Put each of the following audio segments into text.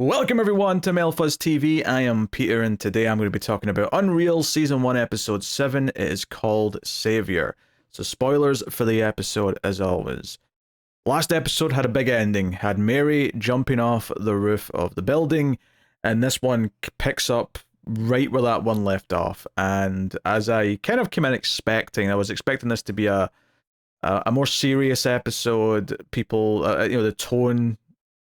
Welcome everyone to Melfuzz TV. I am Peter and today I'm going to be talking about Unreal Season 1 Episode 7. It is called Savior. So spoilers for the episode as always. Last episode had a big ending, had Mary jumping off the roof of the building, and this one picks up right where that one left off. And as I kind of came in expecting, I was expecting this to be a more serious episode. People, the tone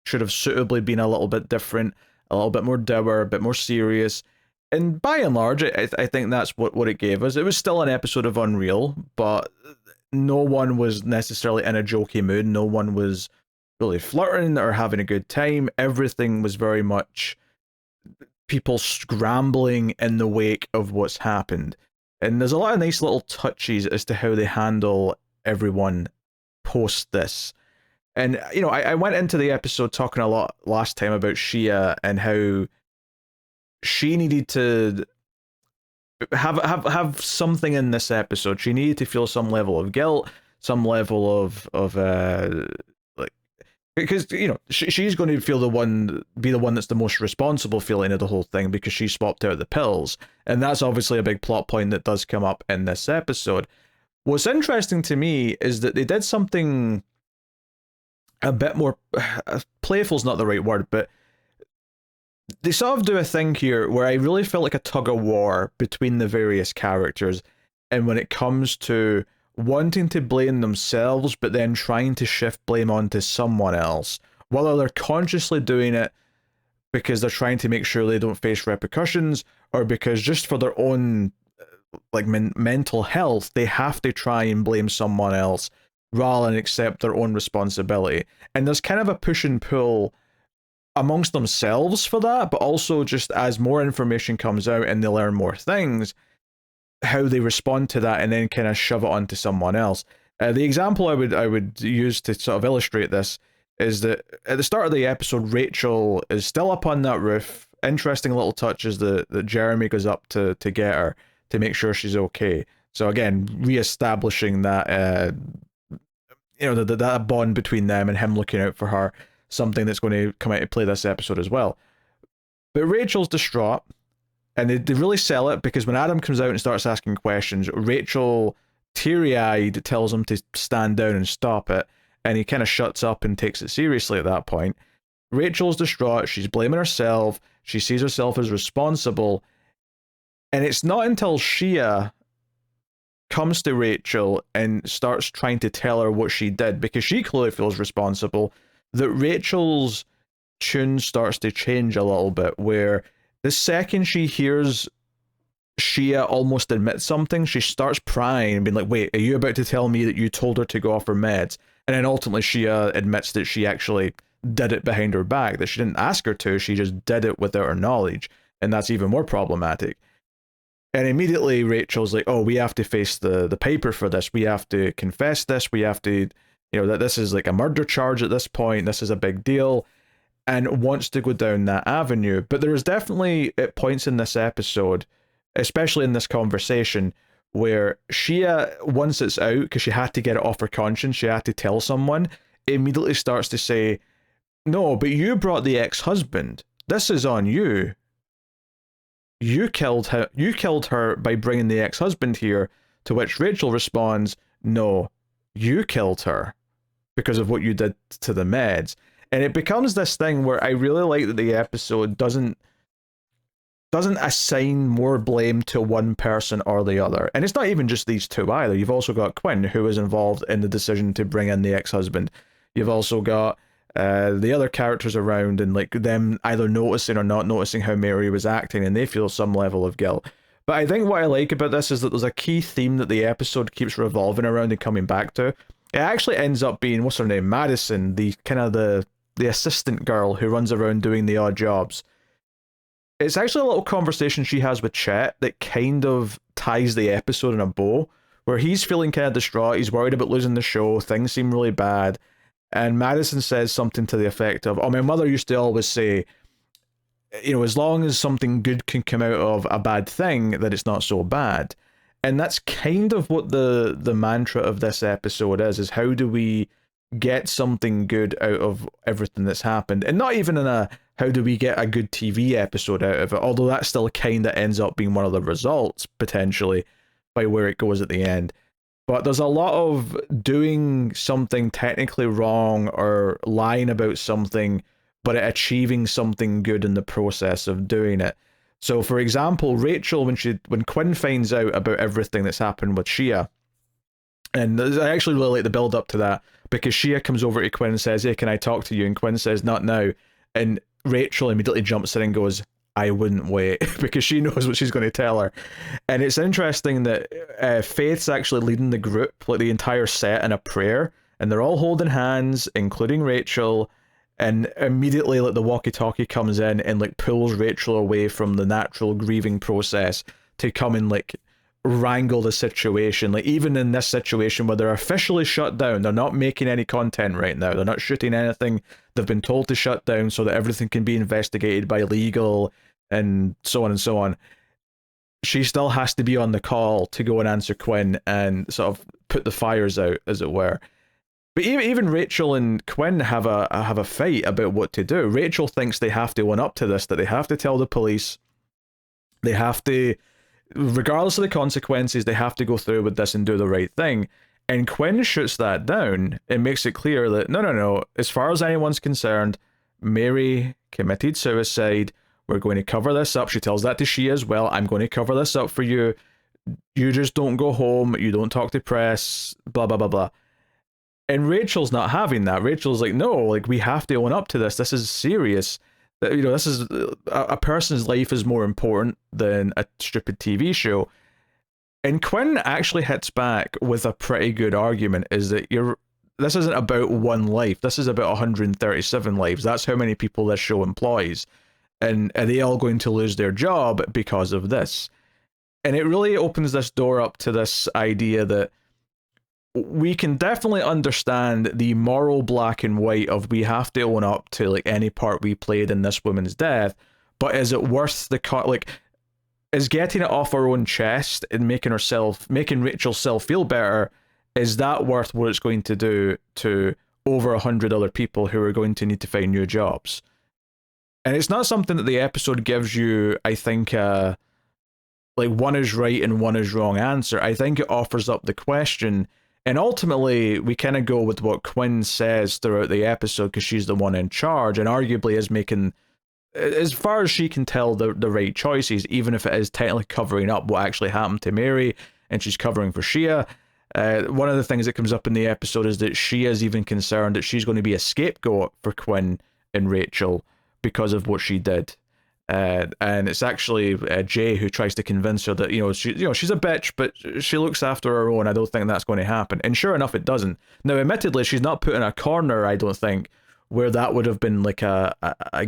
should have suitably been a little bit different, a little bit more dour, a bit more serious. And by and large, I think that's what it gave us. It was still an episode of Unreal, but no one was necessarily in a jokey mood. No one was really flirting or having a good time. Everything was very much people scrambling in the wake of what's happened. And there's a lot of nice little touches as to how they handle everyone post this. And, I went into the episode talking a lot last time about Shia and how she needed to have something in this episode. She needed to feel some level of guilt, some level of because, she's going to be the one that's the most responsible feeling of the whole thing because she swapped out the pills. And that's obviously a big plot point that does come up in this episode. What's interesting to me is that they did something a bit more playful's not the right word, but they sort of do a thing here where I really felt like a tug of war between the various characters, and when it comes to wanting to blame themselves but then trying to shift blame onto someone else, whether they're consciously doing it because they're trying to make sure they don't face repercussions, or because just for their own mental health they have to try and blame someone else rather than accept their own responsibility. And there's kind of a push and pull amongst themselves for that, but also just as more information comes out and they learn more things, how they respond to that and then kind of shove it onto someone else. The example I would use to sort of illustrate this is that at the start of the episode, Rachel is still up on that roof. Interesting little touch is that Jeremy goes up to get her to make sure she's okay. So again, re-establishing that that bond between them and him looking out for her, something that's going to come out to play this episode as well. But Rachel's distraught, and they really sell it because when Adam comes out and starts asking questions, Rachel, teary-eyed, tells him to stand down and stop it, and he kind of shuts up and takes it seriously at that point. Rachel's distraught, she's blaming herself, she sees herself as responsible, and it's not until Shia comes to Rachel and starts trying to tell her what she did, because she clearly feels responsible, that Rachel's tune starts to change a little bit, where the second she hears Shia almost admit something, she starts prying and being like, wait, are you about to tell me that you told her to go off her meds? And then ultimately Shia admits that she actually did it behind her back, that she didn't ask her to, she just did it without her knowledge, and that's even more problematic. And immediately Rachel's like, oh, we have to face the paper for this. We have to confess this. We have to, that this is like a murder charge at this point. This is a big deal. And wants to go down that avenue. But there is definitely at points in this episode, especially in this conversation, where Shia, once it's out, because she had to get it off her conscience, she had to tell someone, immediately starts to say, no, but you brought the ex-husband. This is on you. You killed her by bringing the ex-husband here, to which Rachel responds, no, you killed her because of what you did to the meds. And it becomes this thing where I really like that the episode doesn't assign more blame to one person or the other. And it's not even just these two either. You've also got Quinn, who was involved in the decision to bring in the ex-husband. You've also got the other characters around and them either noticing or not noticing how Mary was acting, and they feel some level of guilt. But I think what I like about this is that there's a key theme that the episode keeps revolving around and coming back to. It actually ends up being, what's her name, Madison, the kind of the assistant girl who runs around doing the odd jobs. It's actually a little conversation she has with Chet that kind of ties the episode in a bow, where he's feeling kind of distraught, he's worried about losing the show, things seem really bad. And Madison says something to the effect of, oh, my mother used to always say, as long as something good can come out of a bad thing, that it's not so bad. And that's kind of what the mantra of this episode is how do we get something good out of everything that's happened? And not even in a how do we get a good TV episode out of it? Although that still kind of ends up being one of the results, potentially, by where it goes at the end. But there's a lot of doing something technically wrong or lying about something, but achieving something good in the process of doing it. So, for example, Rachel, when Quinn finds out about everything that's happened with Shia, and I actually really like the build up to that, because Shia comes over to Quinn and says, "Hey, can I talk to you?" And Quinn says, "Not now." And Rachel immediately jumps in and goes, "I wouldn't wait," because she knows what she's going to tell her. And it's interesting that Faith's actually leading the group, like the entire set, in a prayer, and they're all holding hands, including Rachel. And immediately, like, the walkie-talkie comes in and like pulls Rachel away from the natural grieving process to come and like wrangle the situation. Like, even in this situation where they're officially shut down, they're not making any content right now, they're not shooting anything, they've been told to shut down so that everything can be investigated by legal and so on and so on. She still has to be on the call to go and answer Quinn and sort of put the fires out, as it were. But even Rachel and Quinn have a fight about what to do. Rachel thinks they have to own up to this, that they have to tell the police, they have to, regardless of the consequences, they have to go through with this and do the right thing. And Quinn shoots that down and makes it clear that no, as far as anyone's concerned, Mary committed suicide. We're going to cover this up. She tells that to Shia as well. I'm going to cover this up for you. You just don't go home. You don't talk to press. Blah, blah, blah, blah. And Rachel's not having that. Rachel's like, no, like, we have to own up to this. This is serious. You know, this is a person's life is more important than a stupid TV show. And Quinn actually hits back with a pretty good argument, is that this isn't about one life. This is about 137 lives. That's how many people this show employs. And are they all going to lose their job because of this? And it really opens this door up to this idea that we can definitely understand the moral black and white of we have to own up to like any part we played in this woman's death, but is it worth the like, is getting it off our own chest and making Rachel's self feel better, is that worth what it's going to do to over 100 other people who are going to need to find new jobs? And it's not something that the episode gives you, I think, like one is right and one is wrong answer. I think it offers up the question. And ultimately, we kind of go with what Quinn says throughout the episode, because she's the one in charge and arguably is making, as far as she can tell, the right choices, even if it is technically covering up what actually happened to Mary, and she's covering for Shia. One of the things that comes up in the episode is that Shia is even concerned that she's going to be a scapegoat for Quinn and Rachel because of what she did. And it's actually Jay who tries to convince her that she's a bitch, but she looks after her own. I don't think that's going to happen. And sure enough, it doesn't. Now, admittedly, she's not put in a corner, I don't think, where that would have been like a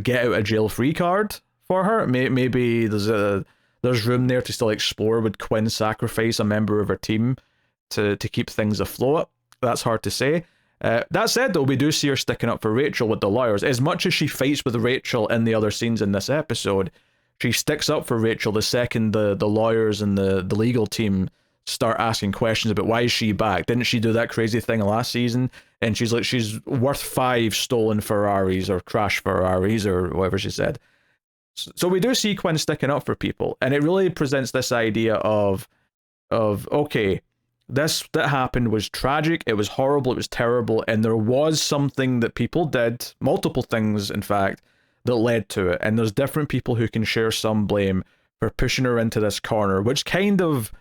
get out of jail free card for her. Maybe there's room there to still explore. Would Quinn sacrifice a member of her team to keep things afloat? That's hard to say. That said, though, we do see her sticking up for Rachel with the lawyers. As much as she fights with Rachel in the other scenes in this episode, she sticks up for Rachel the second the lawyers and the legal team start asking questions about why is she back. Didn't she do that crazy thing last season? And she's like, she's worth 5 stolen Ferraris or crash Ferraris or whatever she said. So we do see Quinn sticking up for people, and it really presents this idea of okay, this that happened was tragic, it was horrible, it was terrible, and there was something that people did, multiple things in fact, that led to it, and there's different people who can share some blame for pushing her into this corner, which kind of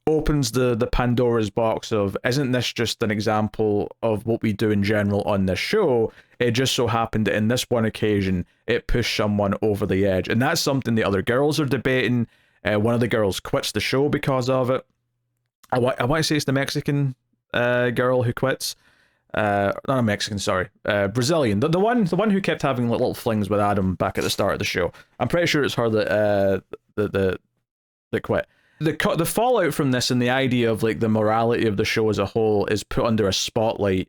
opens the Pandora's box of, isn't this just an example of what we do in general on this show? It just so happened that in this one occasion it pushed someone over the edge, and that's something the other girls are debating. One of the girls quits the show because of it. I want to say it's the Mexican girl who quits. Not a Mexican, sorry. Brazilian. The one who kept having little flings with Adam back at the start of the show. I'm pretty sure it's her that quit. The fallout from this and the idea of like the morality of the show as a whole is put under a spotlight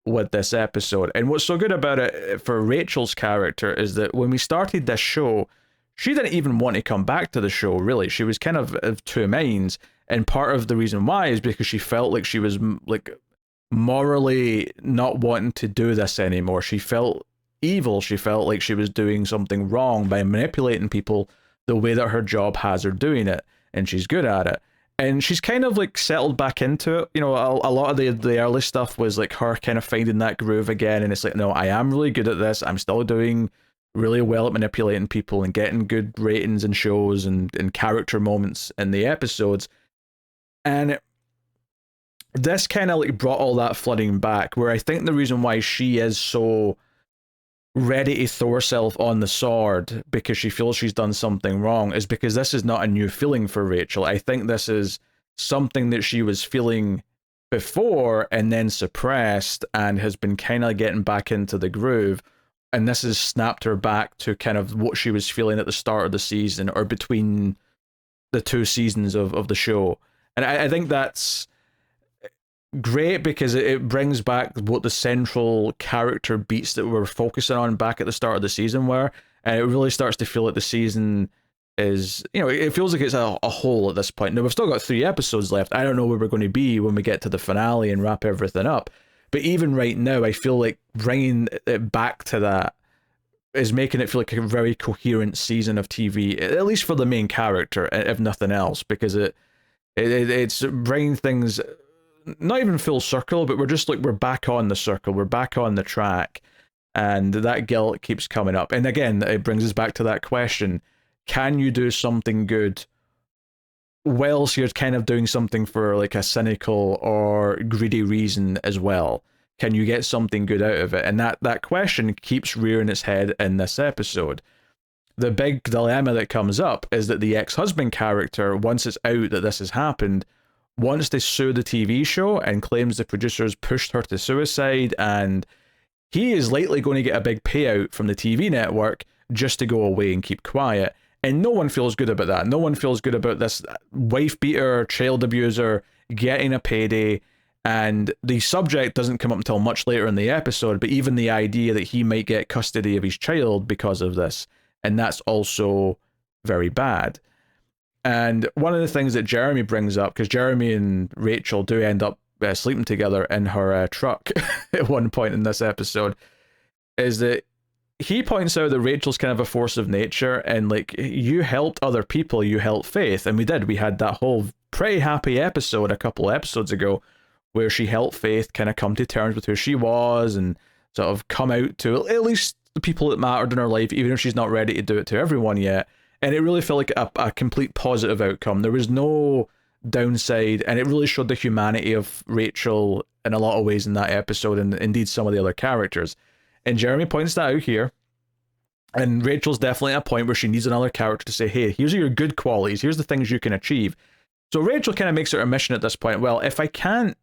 with this episode. And what's so good about it for Rachel's character is that when we started this show, she didn't even want to come back to the show, really. She was kind of two minds. And part of the reason why is because she felt like she was like morally not wanting to do this anymore. She felt evil. She felt like she was doing something wrong by manipulating people the way that her job has her doing it, and she's good at it. And she's kind of like settled back into it. You know, a lot of the early stuff was like her kind of finding that groove again, and it's like, no, I am really good at this. I'm still doing really well at manipulating people and getting good ratings and shows and character moments in the episodes. And this kind of like brought all that flooding back, where I think the reason why she is so ready to throw herself on the sword because she feels she's done something wrong is because this is not a new feeling for Rachel. I think this is something that she was feeling before and then suppressed and has been kind of getting back into the groove. And this has snapped her back to kind of what she was feeling at the start of the season or between the two seasons of the show. And I think that's great because it brings back what the central character beats that we're focusing on back at the start of the season were, and it really starts to feel like the season is, you know, it feels like it's a whole at this point. Now, we've still got 3 episodes left. I don't know where we're going to be when we get to the finale and wrap everything up, but even right now, I feel like bringing it back to that is making it feel like a very coherent season of TV, at least for the main character, if nothing else, because it's bringing things not even full circle, but we're just like, we're back on the circle, we're back on the track, and that guilt keeps coming up. And again, it brings us back to that question: can you do something good whilst you're kind of doing something for like a cynical or greedy reason as well? Can you get something good out of it? And that question keeps rearing its head in this episode. The big dilemma that comes up is that the ex-husband character, once it's out that this has happened, wants to sue the TV show and claims the producers pushed her to suicide, and he is likely going to get a big payout from the TV network just to go away and keep quiet. And no one feels good about that. No one feels good about this wife beater, child abuser getting a payday. And the subject doesn't come up until much later in the episode, but even the idea that he might get custody of his child because of this, and that's also very bad. And one of the things that Jeremy brings up, because Jeremy and Rachel do end up sleeping together in her truck at one point in this episode, is that he points out that Rachel's kind of a force of nature, and like, you helped other people, you helped Faith, and we did. We had that whole pretty happy episode a couple of episodes ago where she helped Faith kind of come to terms with who she was and sort of come out to at least the people that mattered in her life, even if she's not ready to do it to everyone yet. And it really felt like a complete positive outcome. There was no downside, and it really showed the humanity of Rachel in a lot of ways in that episode, and indeed some of the other characters. And Jeremy points that out here. And Rachel's definitely at a point where she needs another character to say, hey, here's your good qualities, here's the things you can achieve. So Rachel kind of makes it her mission at this point. Well, if I can't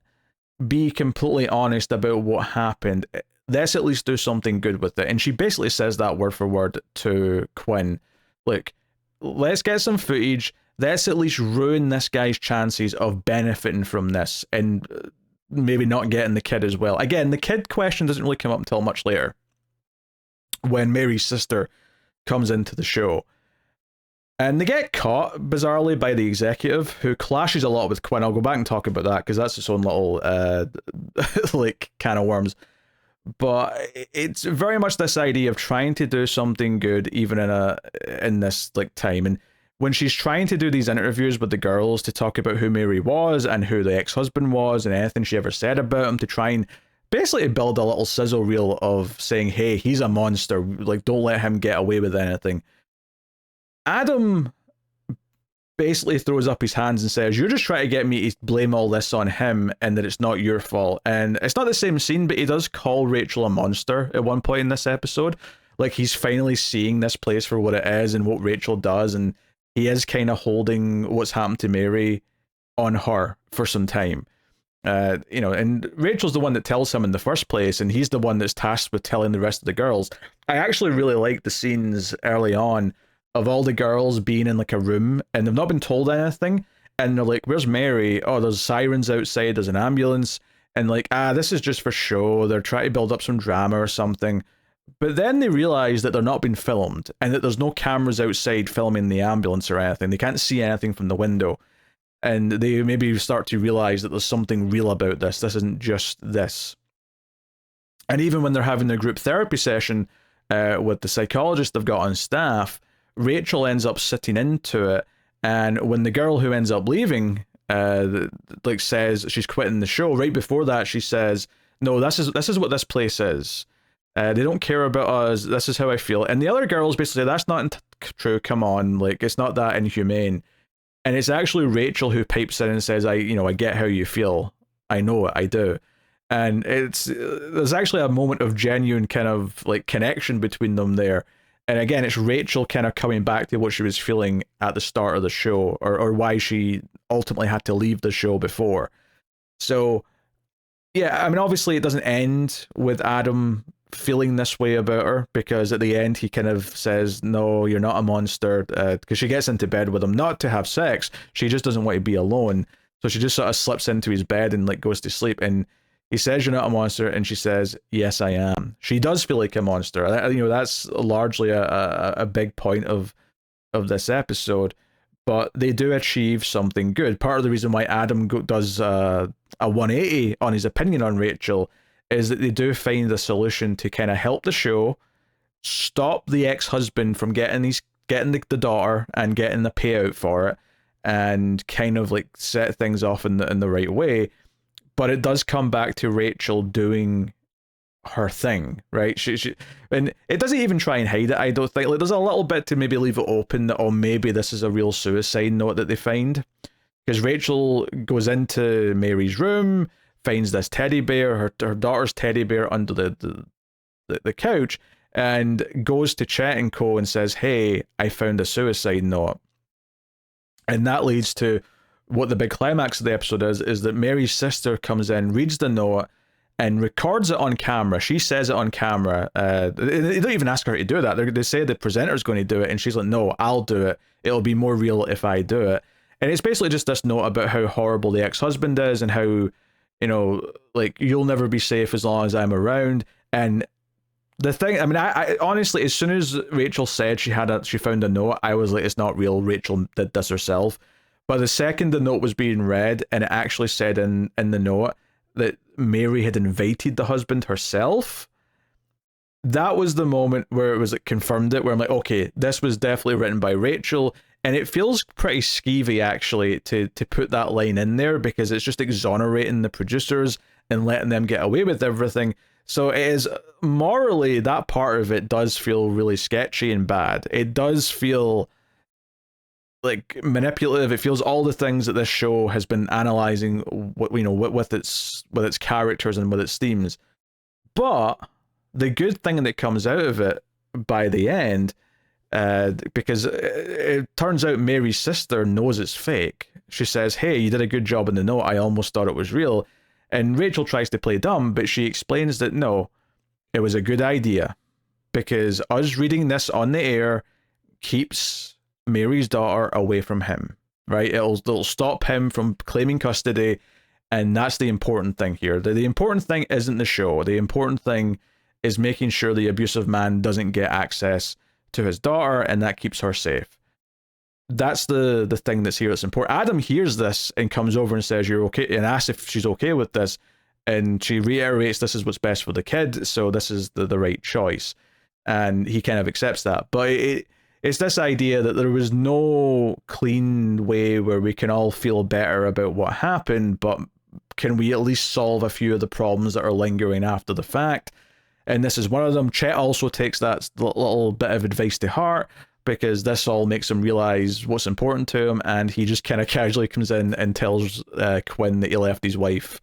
be completely honest about what happened, let's at least do something good with it. And she basically says that word for word to Quinn. Look, let's get some footage. Let's at least ruin this guy's chances of benefiting from this and maybe not getting the kid as well. Again, the kid question doesn't really come up until much later when Mary's sister comes into the show. And they get caught, bizarrely, by the executive, who clashes a lot with Quinn. I'll go back and talk about that, because that's its own little, like, can of worms. But it's very much this idea of trying to do something good, even in this, like, time. And when she's trying to do these interviews with the girls to talk about who Mary was and who the ex-husband was and anything she ever said about him, to try and basically build a little sizzle reel of saying, hey, he's a monster, like, don't let him get away with anything. Adam basically throws up his hands and says, you're just trying to get me to blame all this on him and that it's not your fault. And it's not the same scene, but he does call Rachel a monster at one point in this episode. Like, he's finally seeing this place for what it is and what Rachel does, and he is kind of holding what's happened to Mary on her for some time. You know, and Rachel's the one that tells him in the first place, and he's the one that's tasked with telling the rest of the girls. I actually really like the scenes early on of all the girls being in like a room and they've not been told anything, and they're like, where's Mary? Oh, there's sirens outside, there's an ambulance, and like, this is just for show, they're trying to build up some drama or something. But then they realize that they're not being filmed and that there's no cameras outside filming the ambulance or anything. They can't see anything from the window, and they maybe start to realize that there's something real about this isn't just this. And even when they're having their group therapy session, with the psychologist they've got on staff, Rachel ends up sitting into it, and when the girl who ends up leaving, like says she's quitting the show, right before that she says, "No, this is what this place is. They don't care about us. This is how I feel." And the other girls basically say, "That's not true. Come on, like it's not that inhumane." And it's actually Rachel who pipes in and says, "I get how you feel. I know it. I do." And there's actually a moment of genuine kind of like connection between them there. And again, it's Rachel kind of coming back to what she was feeling at the start of the show, or why she ultimately had to leave the show before. So, yeah, I mean, obviously it doesn't end with Adam feeling this way about her, because at the end he kind of says, "No, you're not a monster," because she gets into bed with him, not to have sex, she just doesn't want to be alone. So she just sort of slips into his bed and like goes to sleep, and he says, "You're not a monster," and she says, "Yes, I am." She does feel like a monster. That's largely a big point of this episode. But they do achieve something good. Part of the reason why Adam does a 180 on his opinion on Rachel is that they do find a solution to kind of help the show stop the ex-husband from getting the daughter and getting the payout for it, and kind of like set things off in the right way. But it does come back to Rachel doing her thing, right? She and it doesn't even try and hide it, I don't think. Like, there's a little bit to maybe leave it open that, oh, maybe this is a real suicide note that they find. Because Rachel goes into Mary's room, finds this teddy bear, her daughter's teddy bear under the couch, and goes to Chet and Co. and says, "Hey, I found a suicide note." And that leads to what the big climax of the episode is that Mary's sister comes in, reads the note, and records it on camera. She says it on camera. They don't even ask her to do that. They say the presenter's going to do it, and she's like, "No, I'll do it. It'll be more real if I do it." And it's basically just this note about how horrible the ex-husband is, and how, like, you'll never be safe as long as I'm around. And the thing, I mean, I honestly, as soon as Rachel said she found a note, I was like, it's not real. Rachel did this herself. But the second the note was being read, and it actually said in the note that Mary had invited the husband herself, that was the moment where it was like confirmed it, where I'm like, okay, this was definitely written by Rachel. And it feels pretty skeevy, actually, to put that line in there, because it's just exonerating the producers and letting them get away with everything. So it is, morally, that part of it does feel really sketchy and bad. It does feel like manipulative. It feels all the things that this show has been analyzing, with its characters and with its themes. But the good thing that comes out of it by the end, because it turns out Mary's sister knows it's fake. She says, "Hey, you did a good job in the note. I almost thought it was real." And Rachel tries to play dumb, but she explains that no, it was a good idea, because us reading this on the air keeps Mary's daughter away from him, right? It'll stop him from claiming custody, and that's the important thing here. The important thing isn't the show. The important thing is making sure the abusive man doesn't get access to his daughter, and that keeps her safe. That's the thing that's here that's important. Adam hears this and comes over and says, "You're okay," and asks if she's okay with this, and she reiterates this is what's best for the kid, so this is the right choice, and he kind of accepts that. But it's this idea that there was no clean way where we can all feel better about what happened, but can we at least solve a few of the problems that are lingering after the fact? And this is one of them. Chet also takes that little bit of advice to heart, because this all makes him realize what's important to him, and he just kind of casually comes in and tells Quinn that he left his wife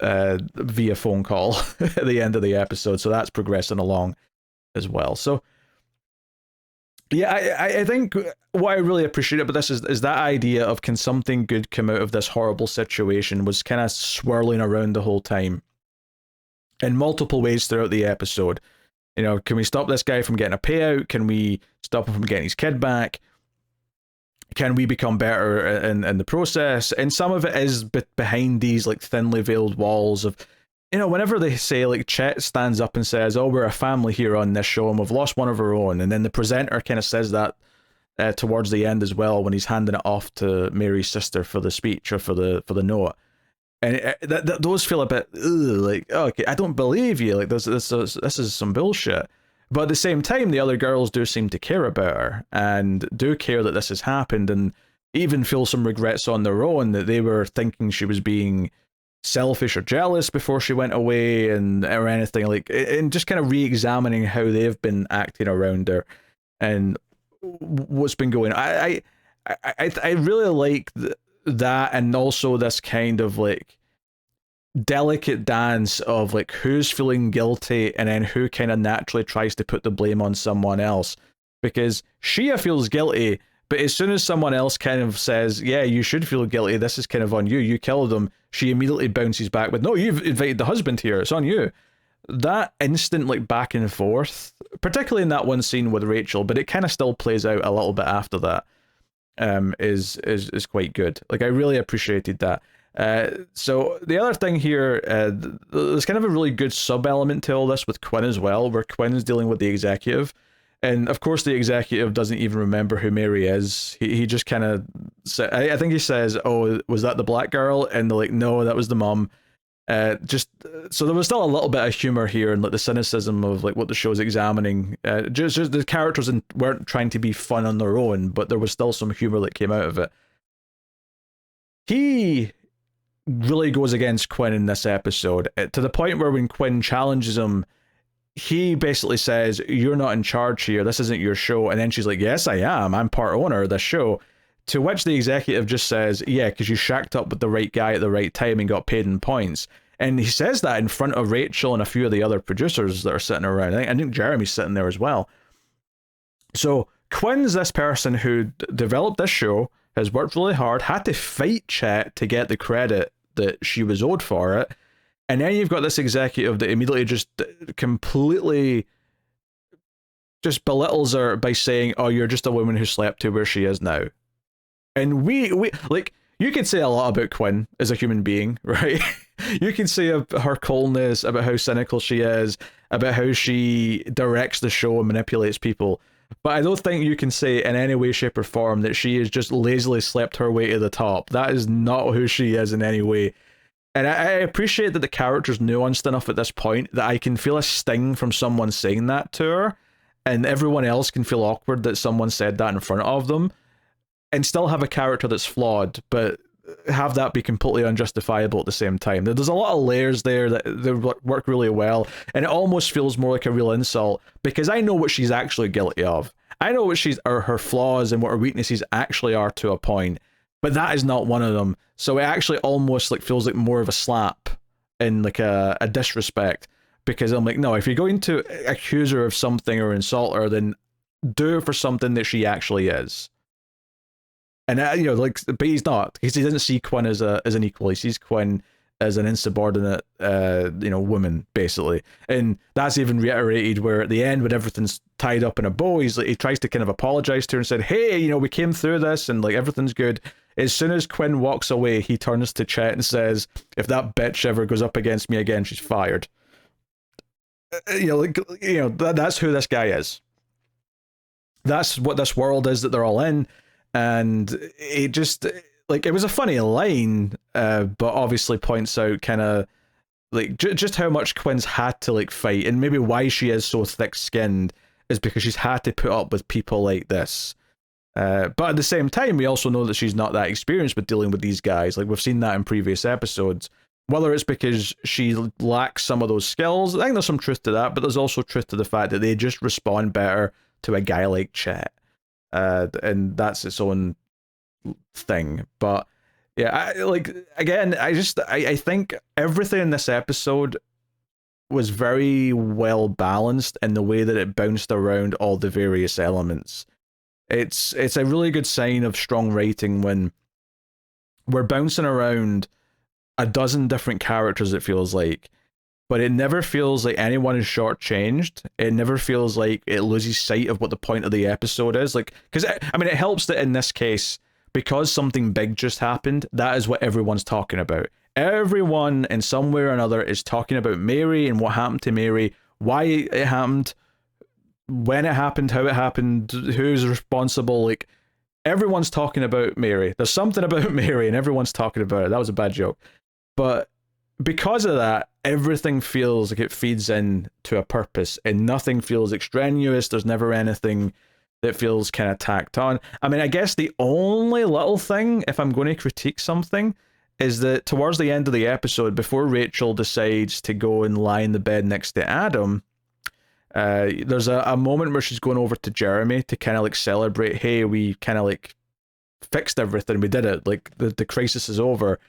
via phone call at the end of the episode. So that's progressing along as well. So yeah, I think what I really appreciate about this is that idea of, can something good come out of this horrible situation, was kind of swirling around the whole time in multiple ways throughout the episode. Can we stop this guy from getting a payout? Can we stop him from getting his kid back? Can we become better in the process? And some of it is behind these like thinly veiled walls of, whenever they say, like, Chet stands up and says, "Oh, we're a family here on this show and we've lost one of our own," and then the presenter kind of says that towards the end as well, when he's handing it off to Mary's sister for the speech or for the note. And those feel a bit like, oh, okay, I don't believe you. Like, this is some bullshit. But at the same time, the other girls do seem to care about her and do care that this has happened, and even feel some regrets on their own that they were thinking she was being selfish or jealous before she went away, and or anything like, and just kind of re-examining how they've been acting around her and what's been going on. I really like that, and also this kind of like delicate dance of like who's feeling guilty and then who kind of naturally tries to put the blame on someone else, because Shia feels guilty, but as soon as someone else kind of says, yeah, you should feel guilty, this is kind of on you, you killed them, she immediately bounces back with, no, you've invited the husband here, it's on you. That instant like back and forth, particularly in that one scene with Rachel, but it kind of still plays out a little bit after that, is quite good. Like, I really appreciated that. So the other thing here, there's kind of a really good sub element to all this with Quinn as well, where Quinn's dealing with the executive, and of course the executive doesn't even remember who Mary is. He just kind of I think he says, oh, was that the black girl? And they're like, no, that was the mom. Just so there was still a little bit of humor here, and like the cynicism of like what the show's examining. Just the characters weren't trying to be fun on their own, but there was still some humor that came out of it. He really goes against Quinn in this episode, to the point where when Quinn challenges him, he basically says, you're not in charge here, this isn't your show. And then she's like, yes, I am, I'm part owner of this show. To which the executive just says, yeah, because you shacked up with the right guy at the right time and got paid in points. And he says that in front of Rachel and a few of the other producers that are sitting around. I think Jeremy's sitting there as well. So Quinn's this person who developed this show, has worked really hard, had to fight Chet to get the credit that she was owed for it. And then you've got this executive that immediately just completely just belittles her by saying, oh, you're just a woman who slept to where she is now. And we like, you can say a lot about Quinn as a human being, right? You can say her coldness, about how cynical she is, about how she directs the show and manipulates people. But I don't think you can say in any way, shape, or form that she has just lazily slept her way to the top. That is not who she is in any way. And I appreciate that the character's nuanced enough at this point that I can feel a sting from someone saying that to her, and everyone else can feel awkward that someone said that in front of them, and still have a character that's flawed, but have that be completely unjustifiable at the same time. There's a lot of layers there that work really well, and it almost feels more like a real insult, because I know what she's actually guilty of. I know what her flaws and what her weaknesses actually are to a point, but that is not one of them. So it actually almost like feels like more of a slap and like a disrespect, because I'm like, no, if you're going to accuse her of something or insult her, then do it for something that she actually is. And like, but he's not, because he doesn't see Quinn as an equal. He sees Quinn as an insubordinate, woman, basically. And that's even reiterated where at the end, when everything's tied up in a bow, he tries to kind of apologize to her and said, hey, we came through this and like everything's good. As soon as Quinn walks away, he turns to Chet and says, if that bitch ever goes up against me again, she's fired. That's who this guy is. That's what this world is that they're all in. And it just, like, it was a funny line, but obviously points out kind of like just how much Quinn's had to like fight, and maybe why she is so thick-skinned is because she's had to put up with people like this. But at the same time, we also know that she's not that experienced with dealing with these guys. Like, we've seen that in previous episodes. Whether it's because she lacks some of those skills, I think there's some truth to that, but there's also truth to the fact that they just respond better to a guy like Chet. And that's its own thing. But yeah, I think everything in this episode was very well balanced in the way that it bounced around all the various elements. It's a really good sign of strong writing when we're bouncing around a dozen different characters, it feels like, but it never feels like anyone is shortchanged. It never feels like it loses sight of what the point of the episode is. Like, because it helps that in this case, because something big just happened, that is what everyone's talking about. Everyone in some way or another is talking about Mary and what happened to Mary, why it happened, when it happened, how it happened, who's responsible. Like, everyone's talking about Mary. There's something about Mary and everyone's talking about it. That was a bad joke. But because of that, everything feels like it feeds in to a purpose, and nothing feels extraneous. There's never anything that feels kind of tacked on. I mean, I guess the only little thing, if I'm going to critique something, is that towards the end of the episode, before Rachel decides to go and lie in the bed next to Adam, there's a moment where she's going over to Jeremy to kind of like celebrate, hey, we kind of like fixed everything, we did it, like the crisis is over.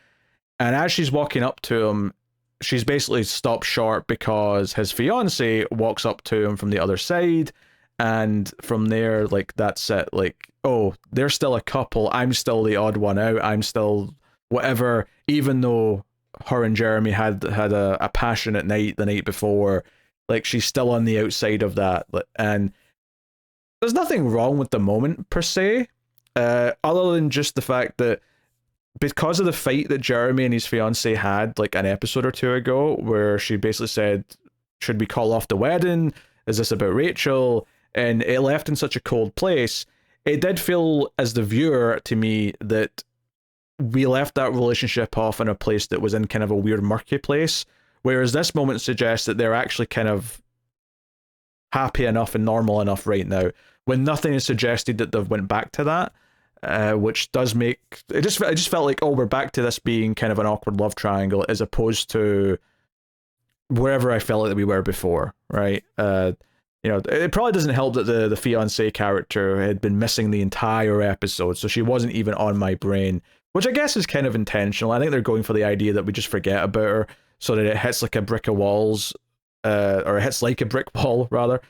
And as she's walking up to him, she's basically stopped short because his fiance walks up to him from the other side, and from there, like, that's it. Like, oh, they're still a couple, I'm still the odd one out, I'm still whatever, even though her and Jeremy had a passionate night the night before, like, she's still on the outside of that. And there's nothing wrong with the moment per se, other than just the fact that because of the fight that Jeremy and his fiance had like an episode or two ago, where she basically said, should we call off the wedding? Is this about Rachel? And it left in such a cold place. It did feel, as the viewer, to me, that we left that relationship off in a place that was in kind of a weird, murky place. Whereas this moment suggests that they're actually kind of happy enough and normal enough right now, when nothing is suggested that they've went back to that. Which does make it just felt like, oh, we're back to this being kind of an awkward love triangle, as opposed to wherever I felt like we were before, right? It probably doesn't help that the fiance character had been missing the entire episode, so she wasn't even on my brain, which I guess is kind of intentional. I think they're going for the idea that we just forget about her, so that it hits like a brick of walls, or it hits like a brick wall rather.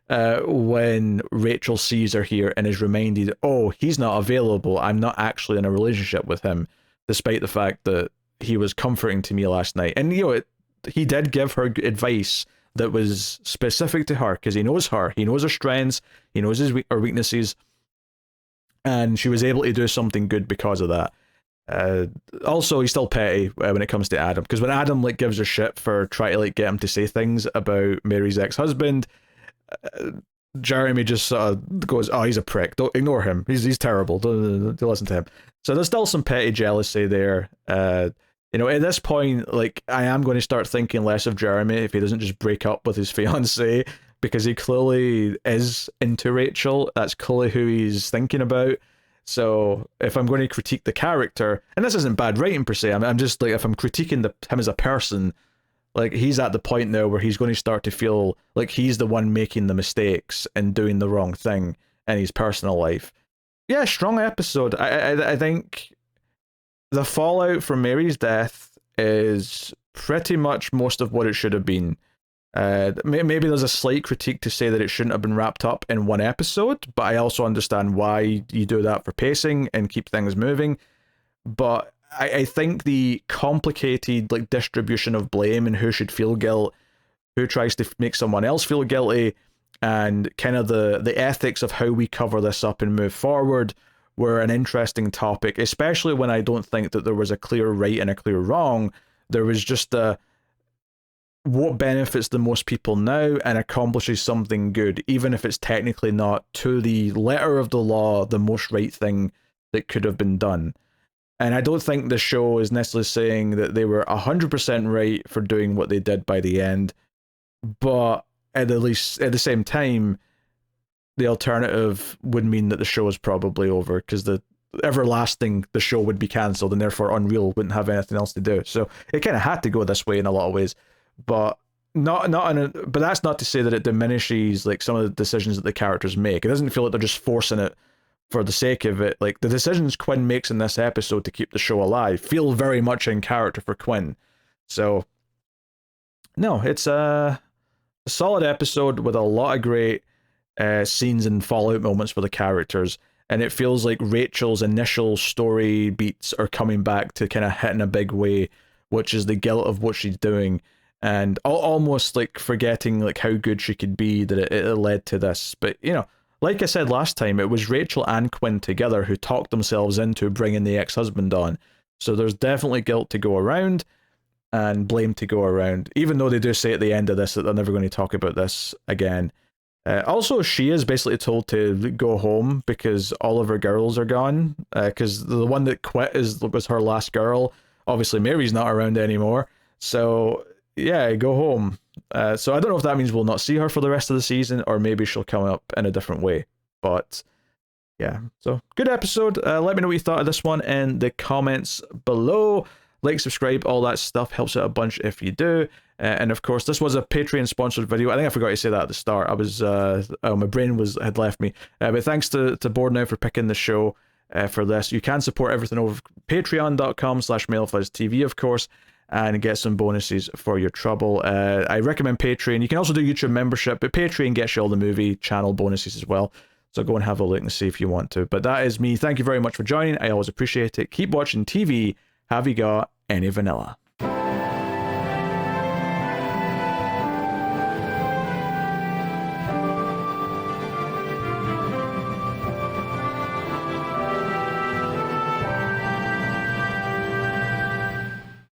When Rachel sees her here and is reminded, oh, he's not available, I'm not actually in a relationship with him, despite the fact that he was comforting to me last night. And, he did give her advice that was specific to her, because he knows her strengths, he knows her weaknesses, and she was able to do something good because of that. Also, he's still petty when it comes to Adam, because when Adam like gives her shit for trying to like get him to say things about Mary's ex-husband, Jeremy just sort of goes, oh, he's a prick, don't ignore him, he's terrible, don't listen to him. So there's still some petty jealousy there. At this point, like, I am going to start thinking less of Jeremy if he doesn't just break up with his fiancée, because he clearly is into Rachel. That's clearly who he's thinking about. So if I'm going to critique the character, and this isn't bad writing per se, I'm just like, if I'm critiquing him as a person, like, he's at the point now where he's going to start to feel like he's the one making the mistakes and doing the wrong thing in his personal life. Yeah, strong episode. I think the fallout from Mary's death is pretty much most of what it should have been. Maybe there's a slight critique to say that it shouldn't have been wrapped up in one episode, but I also understand why you do that for pacing and keep things moving. But I think the complicated like distribution of blame and who should feel guilt, who tries to make someone else feel guilty, and kind of the ethics of how we cover this up and move forward were an interesting topic, especially when I don't think that there was a clear right and a clear wrong. There was just what benefits the most people now and accomplishes something good, even if it's technically not to the letter of the law the most right thing that could have been done. And I don't think the show is necessarily saying that they were 100% right for doing what they did by the end, but at the same time, the alternative would mean that the show is probably over, because the show would be cancelled, and therefore UnReal wouldn't have anything else to do. So it kind of had to go this way in a lot of ways, but but that's not to say that it diminishes like some of the decisions that the characters make. It doesn't feel like they're just forcing it for the sake of it. Like, the decisions Quinn makes in this episode to keep the show alive feel very much in character for Quinn. So no, it's a solid episode with a lot of great scenes and fallout moments for the characters, and it feels like Rachel's initial story beats are coming back to kind of hit in a big way, which is the guilt of what she's doing, and almost like forgetting like how good she could be, that it led to this. But like I said last time, it was Rachel and Quinn together who talked themselves into bringing the ex-husband on, so there's definitely guilt to go around and blame to go around, even though they do say at the end of this that they're never going to talk about this again. Also, she is basically told to go home because all of her girls are gone, because the one that quit was her last girl. Obviously, Mary's not around anymore, so yeah, go home. So I don't know if that means we'll not see her for the rest of the season, or maybe she'll come up in a different way. But yeah, so good episode. Let me know what you thought of this one in the comments below. Like, subscribe, all that stuff helps out a bunch if you do. And of course, this was a Patreon sponsored video. I think I forgot to say that at the start. I was my brain had left me. But thanks to Board Now for picking the show for this. You can support everything over patreon.com/MailFuzzTV, of course, and get some bonuses for your trouble. I recommend Patreon. You can also do YouTube membership, but Patreon gets you all the movie channel bonuses as well. So go and have a look and see if you want to. But that is me. Thank you very much for joining. I always appreciate it. Keep watching TV. Have you got any vanilla?